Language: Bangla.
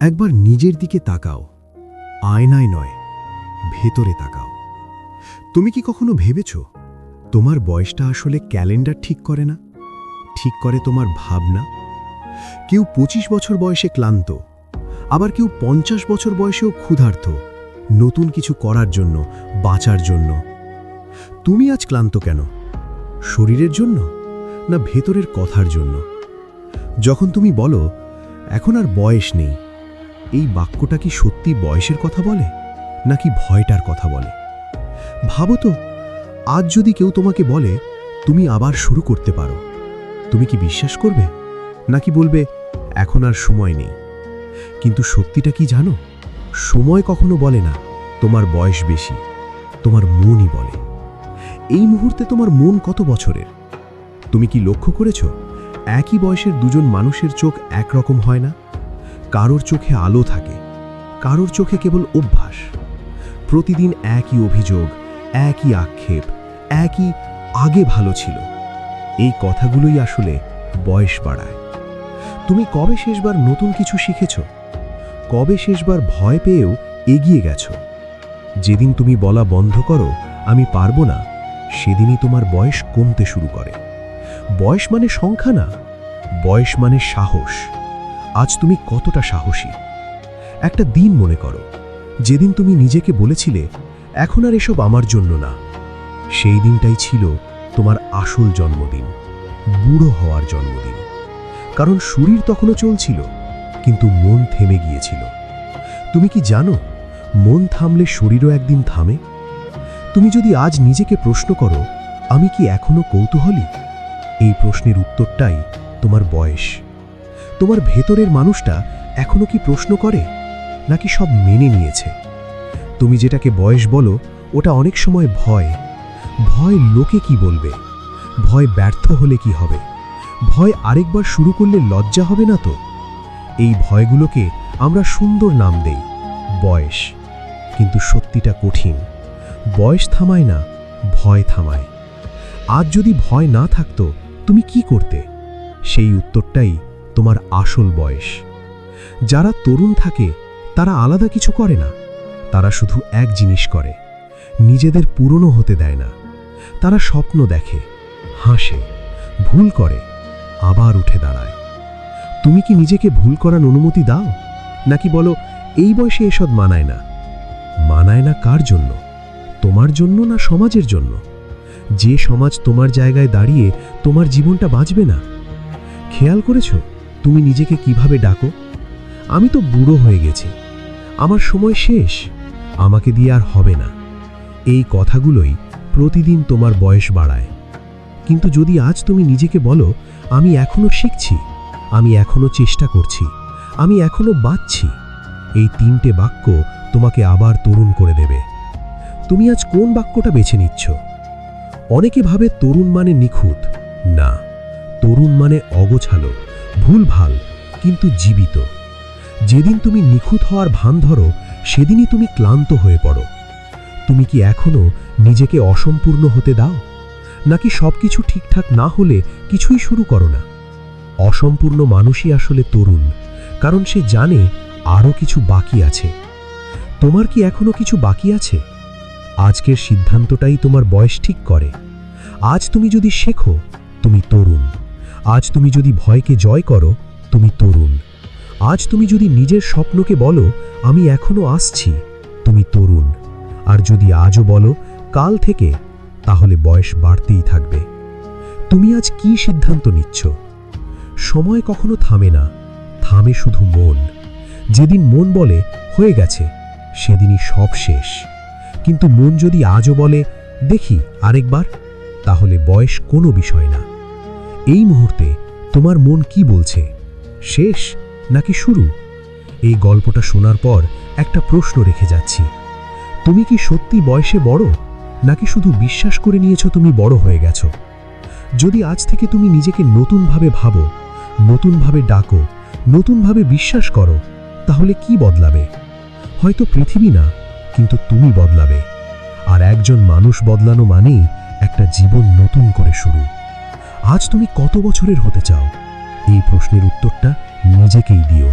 একবার নিজের দিকে তাকাও, আয়নায় নয়, ভেতরে তাকাও। তুমি কি কখনো ভেবেছ তোমার বয়সটা আসলে ক্যালেন্ডার ঠিক করে না, ঠিক করে তোমার ভাবনা? কেউ 25 বছর বয়সে ক্লান্ত, আবার কেউ 50 বছর বয়সেও ক্ষুধার্ত, নতুন কিছু করার জন্য, বাঁচার জন্য। তুমি আজ ক্লান্ত কেন? শরীরের জন্য না ভেতরের কথার জন্য? যখন তুমি বলো এখন আর বয়স নেই, এই বাক্যটা কি সত্যি বয়সের কথা বলে নাকি ভয়টার কথা বলে? ভাবো তো, আজ যদি কেউ তোমাকে বলে তুমি আবার শুরু করতে পারো, তুমি কি বিশ্বাস করবে নাকি বলবে এখন আর সময় নেই? কিন্তু সত্যিটা কি জানো? সময় কখনো বলে না তোমার বয়স বেশি, তোমার মনই বলে। এই মুহূর্তে তোমার মন কত বছরের? তুমি কি লক্ষ্য করেছো একই বয়সের দুজন মানুষের চোখ একরকম হয় না? কারোর চোখে আলো থাকে, কারোর চোখে কেবল অভ্যাস। প্রতিদিন একই অভিযোগ, একই আক্ষেপ, একই আগে ভালো ছিল। এই কথাগুলোই আসলে বয়স বাড়ায়। তুমি কবে শেষবার নতুন কিছু শিখেছ? কবে শেষবার ভয় পেয়েও এগিয়ে গেছ? যেদিন তুমি বলা বন্ধ করো আমি পারবো না, সেদিনই তোমার বয়স কমতে শুরু করে। বয়স মানে সংখ্যা না, বয়স মানে সাহস। আজ তুমি কতটা সাহসী? একটা দিন মনে করো যেদিন তুমি নিজেকে বলেছিলে এখন আর এসব আমার জন্য না। সেই দিনটাই ছিল তোমার আসল জন্মদিন, বুড়ো হওয়ার জন্মদিন। কারণ শরীর তখনও চলছিল, কিন্তু মন থেমে গিয়েছিল। তুমি কি জানো মন থামলে শরীরও একদিন থামে? তুমি যদি আজ নিজেকে প্রশ্ন করো আমি কি এখনো কৌতূহলী, এই প্রশ্নের উত্তরটাই তোমার বয়স। তোমার ভেতরের মানুষটা এখনো কি প্রশ্ন করে নাকি সব মেনে নিয়েছে? তুমি যেটাকে বয়স বলো ওটা অনেক সময় ভয়। ভয় লোকে কি বলবে, ভয় ব্যর্থ হলে কি হবে, ভয় আরেকবার শুরু করলে লজ্জা হবে না তো? এই ভয়গুলোকে আমরা সুন্দর নাম দেই বয়স, কিন্তু সত্যিটা কঠিন। বয়স থামায় না, ভয় থামায়। আজ যদি ভয় না থাকতো তুমি কি করতে? সেই উত্তরটাই তোমার আসল বয়স। যারা তরুণ থাকে তারা আলাদা কিছু করে না, তারা শুধু এক জিনিস করে, নিজেদের পুরনো হতে দেয় না। তারা স্বপ্ন দেখে, হাসে, ভুল করে, আবার উঠে দাঁড়ায়। তুমি কি নিজেকে ভুল করার অনুমতি দাও নাকি বলো এই বয়সে এসব মানায় না? মানায় না কার জন্য? তোমার জন্য না সমাজের জন্য? যে সমাজ তোমার জায়গায় দাঁড়িয়ে তোমার জীবনটা বাঁচবে না। খেয়াল করেছো তুমি নিজেকে কিভাবে ডাকো? আমি তো বুড়ো হয়ে গেছি, আমার সময় শেষ, আমাকে দিয়ে আর হবে না। এই কথাগুলোই প্রতিদিন তোমার বয়স বাড়ায়। কিন্তু যদি আজ তুমি নিজেকে বলো আমি এখনো শিখছি, আমি এখনো চেষ্টা করছি, আমি এখনো বাঁচছি, এই 3টে বাক্য তোমাকে আবার তরুণ করে দেবে। তুমি আজ কোন বাক্যটা বেছে নিচ্ছ? অনেকে ভাবে তরুণ মানে নিখুঁত। না, তরুণ মানে অগোছালো, ভুলভাল কিন্তু জীবিত। যেদিন তুমি নিখুঁত হওয়ার ভান ধরো সেদিনই তুমি ক্লান্ত হয়ে পড়ো। তুমি কি এখনো নিজেকে অসম্পূর্ণ হতে দাও, নাকি সবকিছু ঠিকঠাক না হলে কিছুই শুরু করো না? অসম্পূর্ণ মানুষই আসলে তরুণ, কারণ সে জানে আরও কিছু বাকি আছে। তোমার কি এখনো কিছু বাকি আছে? আজকের সিদ্ধান্তটাই তোমার বয়স ঠিক করে। আজ তুমি যদি শেখো তুমি তরুণ। আজ তুমি যদি ভয়কে জয় করো তুমি তরুণ। আজ তুমি যদি নিজের স্বপ্নকে বলো আমি এখনো আসছি, তুমি তরুণ। আর যদি আজও বলো কাল থেকে, তাহলে বয়স বাড়তেই থাকবে। তুমি আজ কি সিদ্ধান্ত নিচ্ছ? সময় কখনো থামে না, থামে শুধু মন। যেদিন মন বলে হয়ে গেছে, সেদিনই সব শেষ। কিন্তু মন যদি আজও বলে দেখি আরেকবার, তাহলে বয়স কোনো বিষয় না। এই মুহূর্তে তোমার মন কি বলছে, শেষ নাকি শুরু? এই গল্পটা শোনার পর একটা প্রশ্ন রেখে যাচ্ছি, তুমি কি সত্যি বয়সে বড়, নাকি শুধু বিশ্বাস করে নিয়েছো তুমি বড় হয়ে গেছো? যদি আজ থেকে তুমি নিজেকে নতুনভাবে ভাবো, নতুনভাবে ডাকো, নতুনভাবে বিশ্বাস করো, তাহলে কি বদলাবে? হয়তো পৃথিবী না, কিন্তু তুমি বদলাবে। আর একজন মানুষ বদলানো মানেই একটা জীবন নতুন করে শুরু। আজ তুমি কত বছরের হতে চাও? এই প্রশ্নের উত্তরটা নিজেকেই দিও।